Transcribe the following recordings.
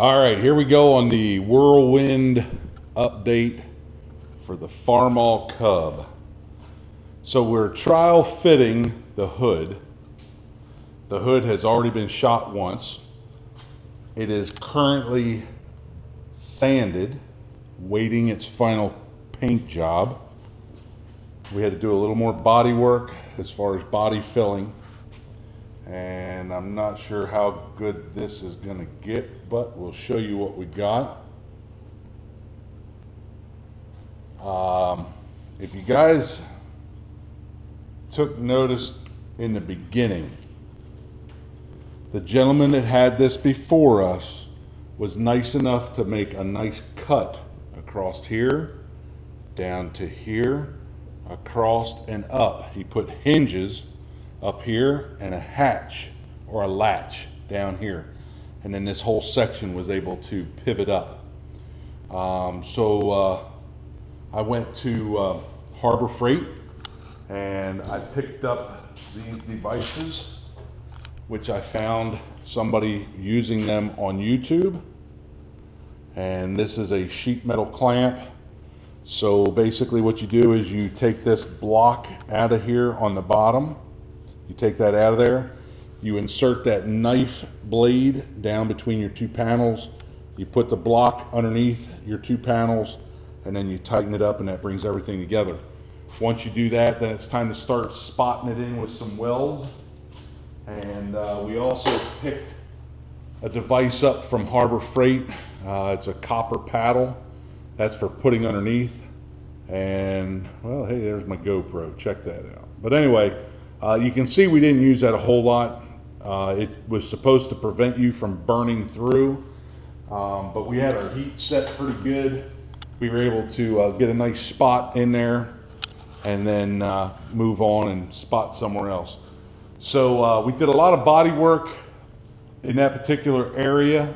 All right, here we go on the whirlwind update for the Farmall Cub. So we're trial fitting the hood. The hood has already been shot once. It is currently sanded, waiting its final paint job. We had to do a little more body work as far as body filling. And I'm not sure how good this is going to get, but we'll show you what we got. If you guys took notice in the beginning, the gentleman that had this before us was nice enough to make a nice cut across here, down to here, across and up. He put hinges up here and a hatch or a latch down here, and then this whole section was able to pivot up. I went to Harbor Freight and I picked up these devices, which I found somebody using them on YouTube. And this is a sheet metal clamp. So basically what you do is you take this block out of here on the bottom. You take that out of there, you insert that knife blade down between your two panels, you put the block underneath your two panels, and then you tighten it up, and that brings everything together. Once you do that, then it's time to start spotting it in with some welds. And we also picked a device up from Harbor Freight. It's a copper paddle. That's for putting underneath. And, well, hey, there's my GoPro. Check that out. But anyway, you can see we didn't use that a whole lot. It was supposed to prevent you from burning through, but we had our heat set pretty good. We were able to get a nice spot in there and then move on and spot somewhere else. So we did a lot of body work in that particular area.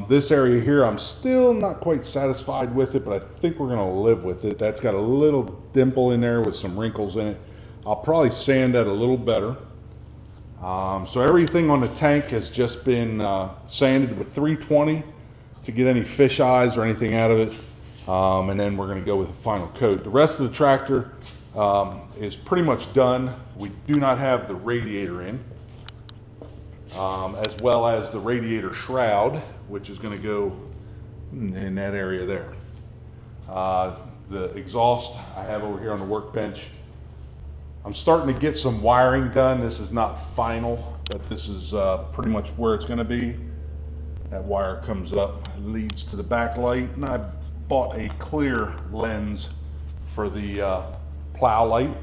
This area here, I'm still not quite satisfied with it, but I think we're gonna live with it. That's got a little dimple in there with some wrinkles in it. I'll probably sand that a little better. So everything on the tank has just been sanded with 320 to get any fish eyes or anything out of it. And then we're going to go with the final coat. The rest of the tractor is pretty much done. We do not have the radiator in, as well as the radiator shroud, which is going to go in that area there. The exhaust I have over here on the workbench. I'm starting to get some wiring done. This is not final, but this is pretty much where it's going to be. That wire comes up, leads to the backlight, and I bought a clear lens for the plow light.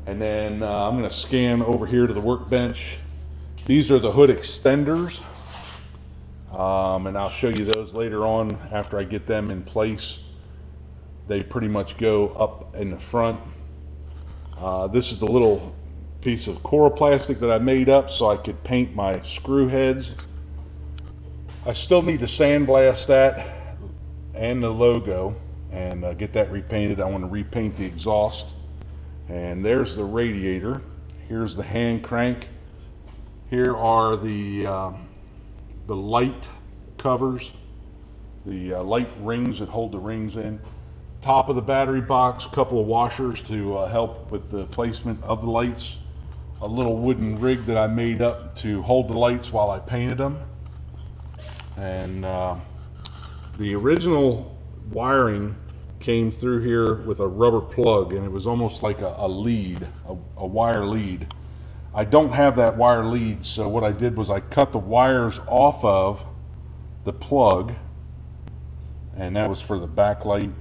And then I'm going to scan over here to the workbench. These are the hood extenders, and I'll show you those later on after I get them in place. They pretty much go up in the front. This is the little piece of chloroplast that I made up so I could paint my screw heads. I still need to sandblast that and the logo and get that repainted. I want to repaint the exhaust. And there's the radiator. Here's the hand crank. Here are the light covers, the light rings that hold the rings in. Top of the battery box, a couple of washers to help with the placement of the lights. A little wooden rig that I made up to hold the lights while I painted them. And the original wiring came through here with a rubber plug, and it was almost like a lead, a wire lead. I don't have that wire lead, so what I did was I cut the wires off of the plug, and that was for the back light,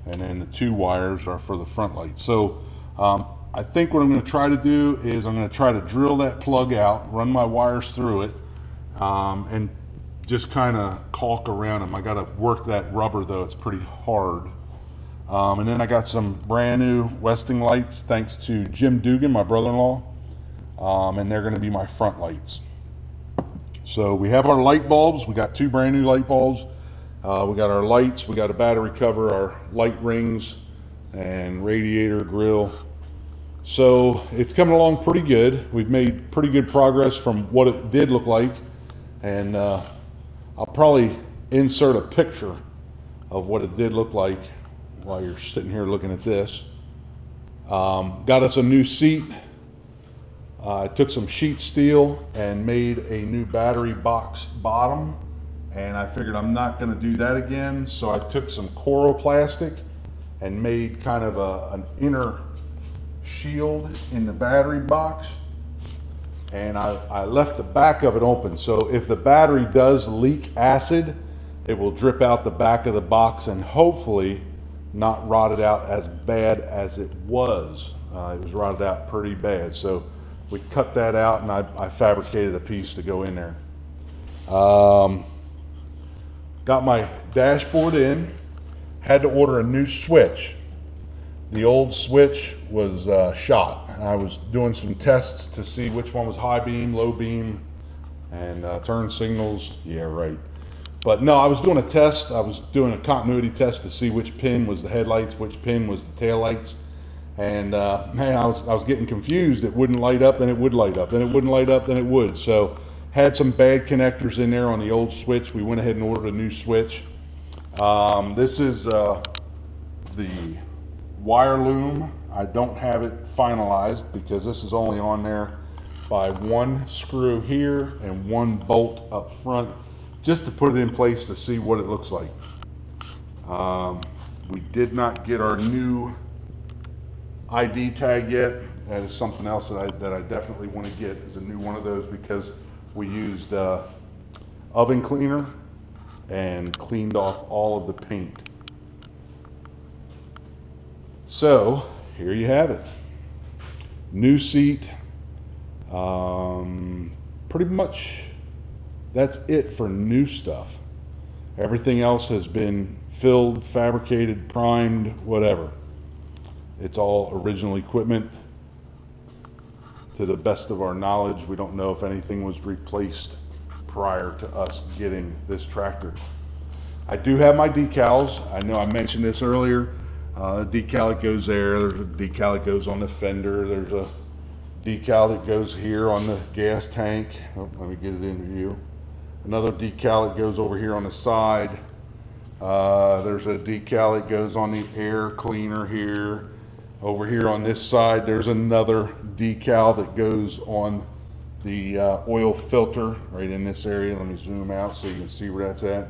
and then the two wires are for the front light. So I think what I'm going to try to do is I'm going to try to drill that plug out, run my wires through it, and just kind of caulk around them. I got to work that rubber though, it's pretty hard. And then I got some brand new Westing lights thanks to Jim Dugan, my brother-in-law, and they're going to be my front lights. So we have our light bulbs. We got two brand new light bulbs. We got our lights, we got a battery cover, our light rings, and radiator grill. So it's coming along pretty good. We've made pretty good progress from what it did look like. and I'll probably insert a picture of what it did look like while you're sitting here looking at this. Got us a new seat. I took some sheet steel and made a new battery box bottom, and I figured I'm not going to do that again, so I took some Coroplastic and made kind of an inner shield in the battery box, and I left the back of it open, so if the battery does leak acid, it will drip out the back of the box and hopefully not rot it out as bad as it was. It was rotted out pretty bad, so we cut that out, and I fabricated a piece to go in there. Got my dashboard in, had to order a new switch. The old switch was shot. I was doing some tests to see which one was high beam, low beam, and turn signals. Yeah, right. But no, I was doing a test. I was doing a continuity test to see which pin was the headlights, which pin was the taillights. And man, I was getting confused. It wouldn't light up, then it would light up, then it wouldn't light up, then it would. So had some bad connectors in there on the old switch. We went ahead and ordered a new switch. This is the wire loom. I don't have it finalized because this is only on there by one screw here and one bolt up front, just to put it in place to see what it looks like. We did not get our new ID tag yet. That is something else that I definitely want to get, is a new one of those, because we used oven cleaner and cleaned off all of the paint. So here you have it. New seat. Pretty much that's it for new stuff. Everything else has been filled, fabricated, primed, whatever. It's all original equipment. To the best of our knowledge, we don't know if anything was replaced prior to us getting this tractor. I do have my decals. I know I mentioned this earlier. Decal that goes there, there's a decal that goes on the fender, there's a decal that goes here on the gas tank. Oh, let me get it in view. Another decal that goes over here on the side. There's a decal that goes on the air cleaner here. Over here on this side, there's another decal that goes on the oil filter right in this area. Let me zoom out so you can see where that's at.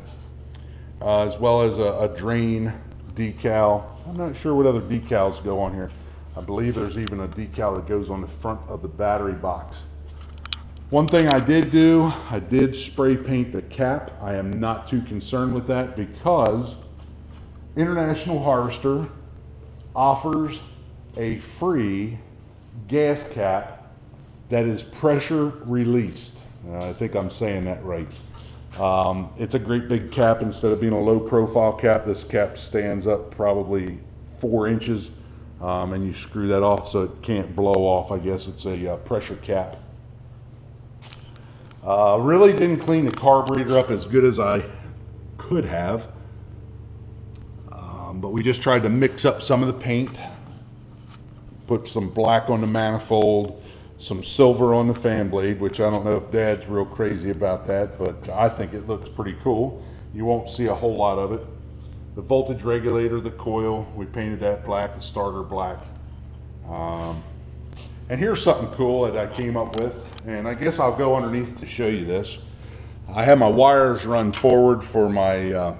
As well as a drain decal. I'm not sure what other decals go on here. I believe there's even a decal that goes on the front of the battery box. One thing I did do, I did spray paint the cap. I am not too concerned with that because International Harvester offers a free gas cap that is pressure released. I think I'm saying that right. It's a great big cap. Instead of being a low profile cap, this cap stands up probably 4 inches, and you screw that off so it can't blow off. I guess it's a pressure cap. Really didn't clean the carburetor up as good as I could have, but we just tried to mix up some of the paint. Put some black on the manifold, some silver on the fan blade, which I don't know if Dad's real crazy about that, but I think it looks pretty cool. You won't see a whole lot of it. The voltage regulator, the coil, we painted that black, the starter black. And here's something cool that I came up with, and I guess I'll go underneath to show you this. I have my wires run forward for my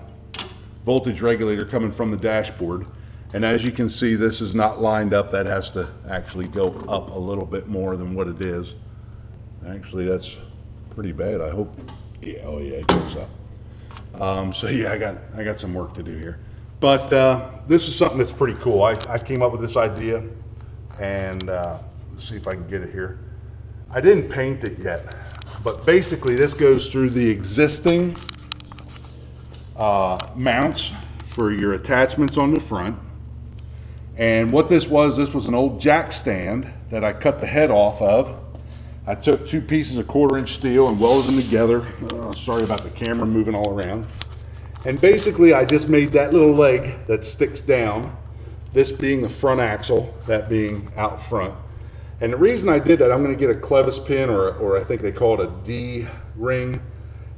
voltage regulator coming from the dashboard. And as you can see, this is not lined up. That has to actually go up a little bit more than what it is. Actually, that's pretty bad. I hope. Yeah, oh yeah, it goes up. So yeah, I got some work to do here. But this is something that's pretty cool. I came up with this idea, and let's see if I can get it here. I didn't paint it yet, but basically this goes through the existing mounts for your attachments on the front. And what this was an old jack stand that I cut the head off of. I took 2 pieces of 1/4-inch steel and welded them together. Sorry about the camera moving all around. And basically I just made that little leg that sticks down, this being the front axle, that being out front. And the reason I did that, I'm going to get a clevis pin, or I think they call it a D ring,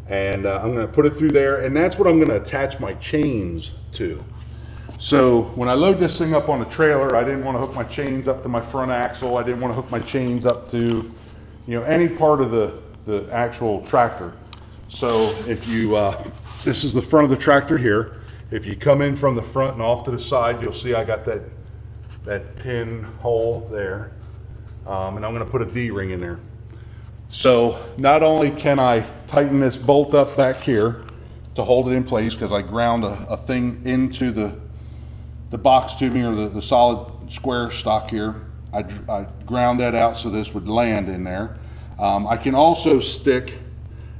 And I'm going to put it through there, and that's what I'm going to attach my chains to. So when I load this thing up on a trailer, I didn't want to hook my chains up to my front axle. I didn't want to hook my chains up to, any part of the actual tractor. So if you, this is the front of the tractor here. If you come in from the front and off to the side, you'll see I got that pin hole there. And I'm going to put a D-ring in there. So not only can I tighten this bolt up back here to hold it in place, because I ground a thing into the box tubing, or the solid square stock here. I ground that out so this would land in there. I can also stick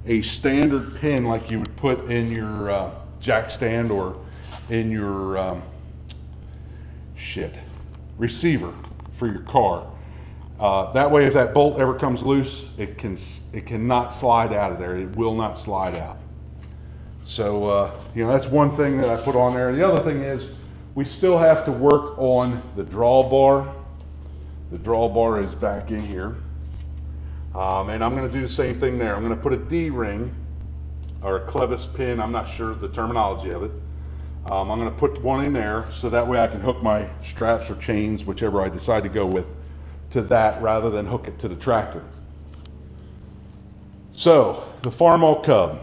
a standard pin like you would put in your jack stand or in your receiver for your car. That way, if that bolt ever comes loose, it cannot slide out of there. It will not slide out. So that's one thing that I put on there. The other thing is, we still have to work on the drawbar. The drawbar is back in here. And I'm going to do the same thing there. I'm going to put a D-ring or a clevis pin. I'm not sure the terminology of it. I'm going to put one in there so that way I can hook my straps or chains, whichever I decide to go with, to that rather than hook it to the tractor. So the Farmall Cub.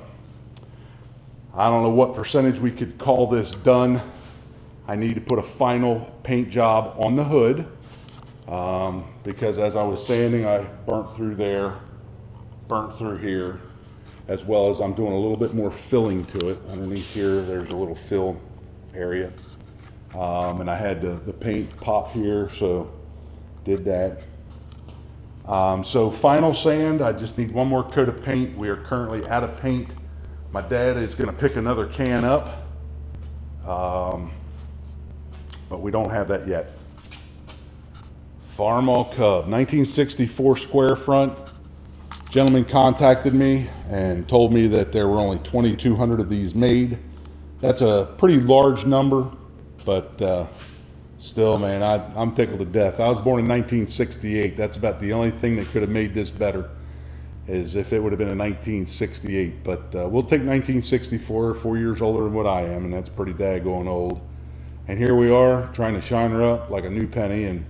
I don't know what percentage we could call this done. I need to put a final paint job on the hood because as I was sanding, I burnt through there, burnt through here, as well as I'm doing a little bit more filling to it. Underneath here, there's a little fill area. And I had the paint pop here, so did that. So final sand, I just need one more coat of paint. We are currently out of paint. My dad is going to pick another can up. But we don't have that yet. Farmall Cub, 1964 square front. Gentleman contacted me and told me that there were only 2,200 of these made. That's a pretty large number, but still, man, I'm tickled to death. I was born in 1968. That's about the only thing that could have made this better, is if it would have been a 1968. But we'll take 1964, 4 years older than what I am, and that's pretty daggone old. And here we are trying to shine her up like a new penny, and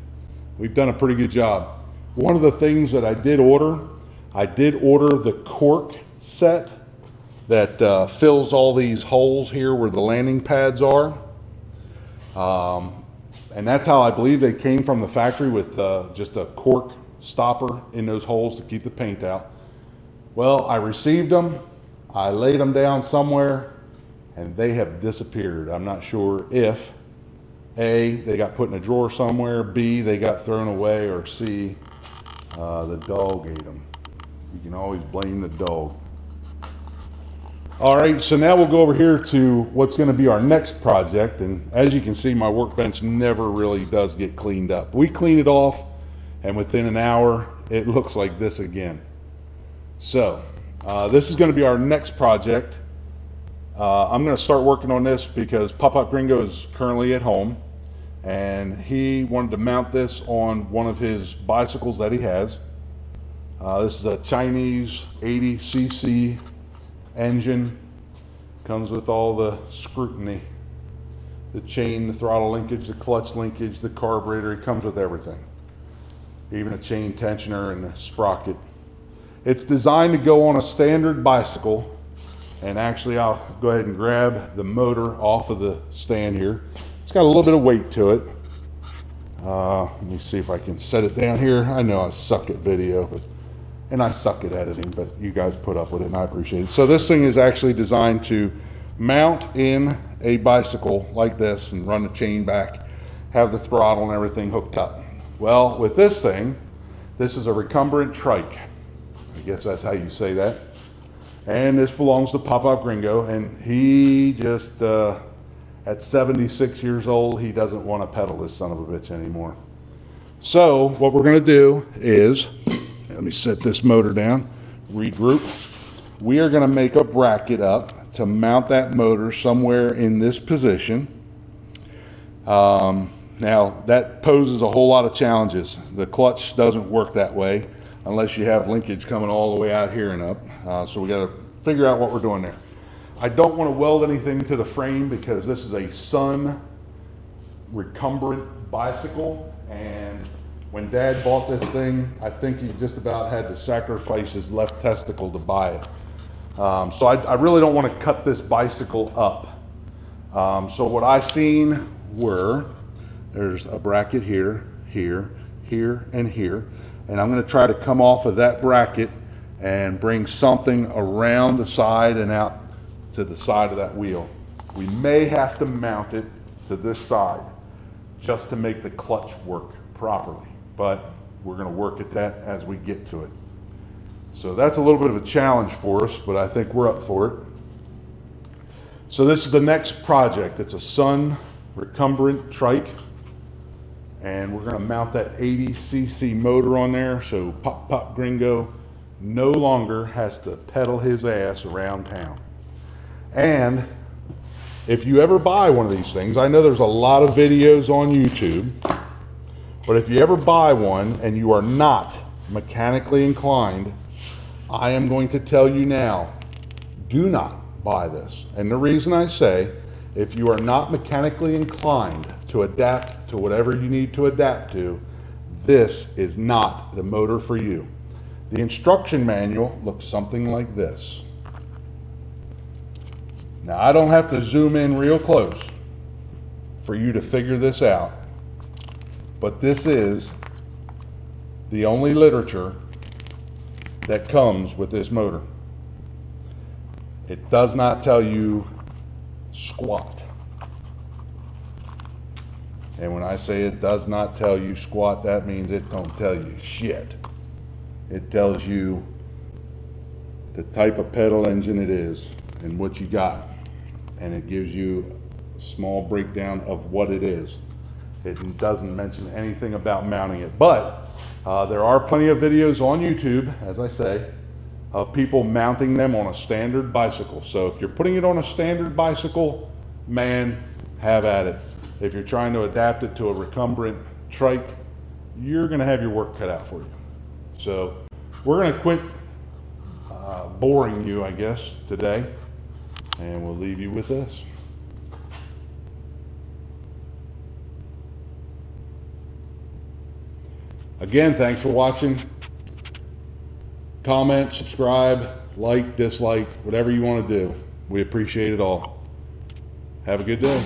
we've done a pretty good job. One of the things that I did order the cork set that fills all these holes here where the landing pads are. And that's how I believe they came from the factory, with just a cork stopper in those holes to keep the paint out. Well, I received them, I laid them down somewhere, and they have disappeared. I'm not sure if A, they got put in a drawer somewhere, B, they got thrown away, or C, the dog ate them. You can always blame the dog. All right, so now we'll go over here to what's going to be our next project. And as you can see, my workbench never really does get cleaned up. We clean it off, and within an hour, it looks like this again. So this is going to be our next project. I'm going to start working on this because Pop-Up Gringo is currently at home, and he wanted to mount this on one of his bicycles that he has. This is a Chinese 80cc engine. Comes with all the scrutiny, the chain, the throttle linkage, the clutch linkage, the carburetor. It comes with everything, even a chain tensioner and a sprocket. It's designed to go on a standard bicycle, and actually I'll go ahead and grab the motor off of the stand here. It's got a little bit of weight to it. Let me see if I can set it down here. I know I suck at video, and I suck at editing, but you guys put up with it and I appreciate it. So this thing is actually designed to mount in a bicycle like this and run the chain back, have the throttle and everything hooked up. Well, with this thing, this is a Recumbent Trike. I guess that's how you say that. And this belongs to Pop-Up Gringo, and he just, at 76 years old, he doesn't want to pedal this son of a bitch anymore. So what we're going to do is, let me set this motor down, regroup. We are going to make a bracket up to mount that motor somewhere in this position. Now that poses a whole lot of challenges. The clutch doesn't work that way unless you have linkage coming all the way out here and up. So we got to figure out what we're doing there. I don't want to weld anything to the frame because this is a Sun recumbent bicycle, and when Dad bought this thing, I think he just about had to sacrifice his left testicle to buy it. So I really don't want to cut this bicycle up. So what I seen were, there's a bracket here, here, here, and here, and I'm going to try to come off of that bracket and bring something around the side and out to the side of that wheel. We may have to mount it to this side just to make the clutch work properly, but we're going to work at that as we get to it. So that's a little bit of a challenge for us, but I think we're up for it. So this is the next project. It's a Sun Recumbent Trike, and we're going to mount that 80cc motor on there, so Pop Pop Gringo no longer has to pedal his ass around town. And if you ever buy one of these things, I know there's a lot of videos on YouTube, but if you ever buy one and you are not mechanically inclined, I am going to tell you now, do not buy this. And the reason I say, if you are not mechanically inclined to adapt to whatever you need to adapt to, this is not the motor for you. The instruction manual looks something like this. Now, I don't have to zoom in real close for you to figure this out, but this is the only literature that comes with this motor. It does not tell you squat. And when I say it does not tell you squat, that means it don't tell you shit. It tells you the type of pedal engine it is and what you got. And it gives you a small breakdown of what it is. It doesn't mention anything about mounting it, but there are plenty of videos on YouTube, as I say, of people mounting them on a standard bicycle. So if you're putting it on a standard bicycle, man, have at it. If you're trying to adapt it to a recumbent trike, you're gonna have your work cut out for you. So we're gonna quit boring you, I guess, today, and we'll leave you with this. Again, thanks for watching. Comment, subscribe, like, dislike, whatever you want to do. We appreciate it all. Have a good day.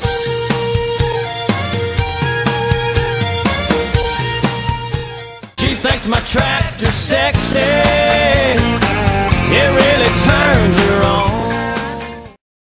She thinks my tractor's sexy.